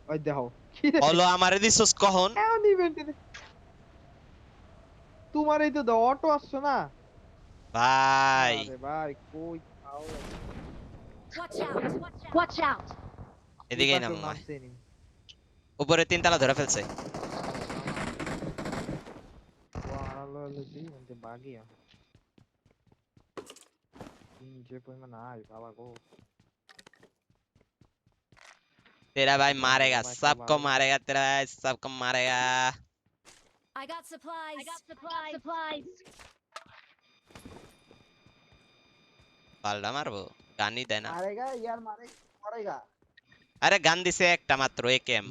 ওই দেখো কি রে হলো আমারে দিছস কখন এমন ইভেন্টে তোমার এই তো অটো আসছো না ভাই আরে ভাই কই খাও Watch out! Watch out! এই এদিকেই পাশেও নামো ভাই নামছে নি উপরে তিনতলা ধরে ফেলছে ওয়ালা লজি মানে বাগিয়া যে পরিমাণ আই বাবা গো तेरा भाई मारेगा ভাই सबको मारेगा तेरा भाई सबको मारेगा I got supplies. I got supplies. Supplies. পাল্টা মারবো গানই দেয় না মারেগা ইয়ার মারেগা আরে গান দিছে একটা মাত্র একেএম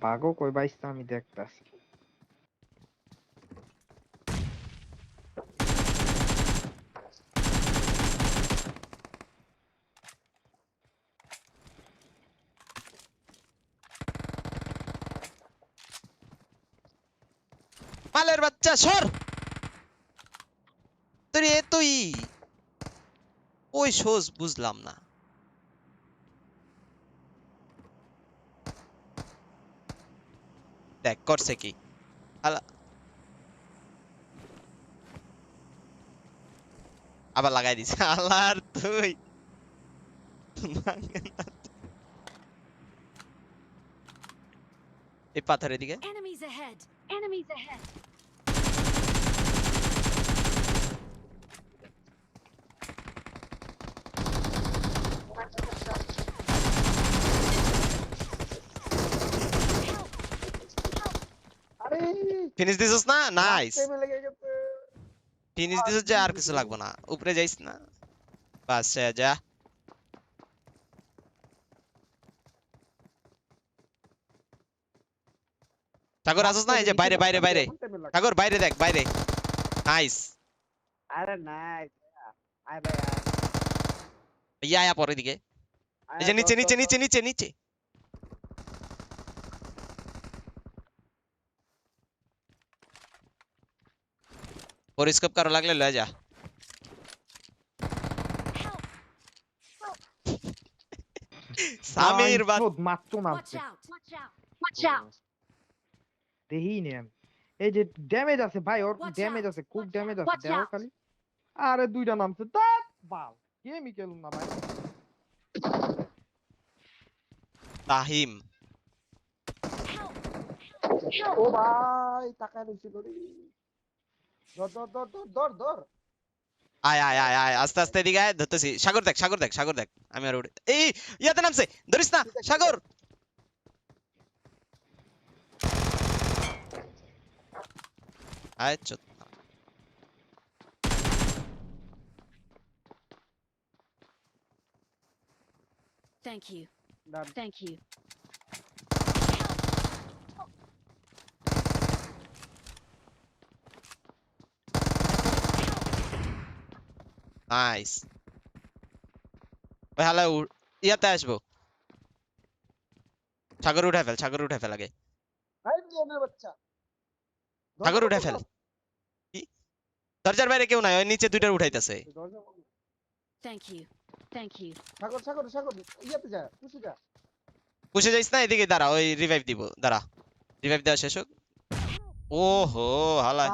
বাগো কই বাইস্তা আমি দেখতাছি মালের বাচ্চা সর তুই তুই ওই সোজ বুঝলাম না দেখ করছে কি আবার লাগাই দিছে আল্লাহর তুই এই পাথরের দিকে Enemies ahead. Enemies ahead. আরে ফিনিশ দিছস না নাইস টাইমে লেগে গেছে ফিনিশ দিছস যে আর কিছু লাগবে না উপরে যাইস না বাস যা সাগর আসস না এই যে বাইরে বাইরে বাইরে সাগর বাইরে দেখ বাইরে নাইস আরে নাই আয় ভাই ইয়া আয়া পরের দিকে এই যে নিচে নিচে নিচে নিচে নিচে পরিস্কোপ কারো লাগলে লয়ে যা সামির বাদ মাত্র Watch নামছে out! Watch out! Watch out! দেহি নে এই যে ড্যামেজ আছে ভাই ওর Watch ড্যামেজ out! আছে খুব Watch ড্যামেজ out! আছে Watch দেখো out! খালি আরে দুইটা নামছে দাঁত বাল গেমই খেলুম না ভাই তাহিম ও ভাই তাকায় রইছিল রে ধর ধর ধর ধর ধর ধর আয় আয় আয় আয় আস্তে আস্তে এদিকে আয় ধরতেছি সাগর দেখ সাগর দেখ সাগর দেখ আমি আর উড়ে এই ইয়াতে নামছে ধরিস না সাগর আয় চুপ Thank you. Done. Thank you. Nice ভাই হালা ইয়াতে আসবো সাগর উঠে ফেল আগে ভাই নিয়মের বাচ্চা সাগর উঠে ফেল কি দরজার বাইরে কেউ নাই ওই নিচে দুইটার উঠাইতেছে Thank you. Thank you. সাগর সাগর সাগর ইয়াতে যা খুশি যা পুষে যাইস না এদিকে দাঁড়া ওই রিভাইভ দিব দাঁড়া রিভাইভ দেওয়া শেষ হোক ওহো হালা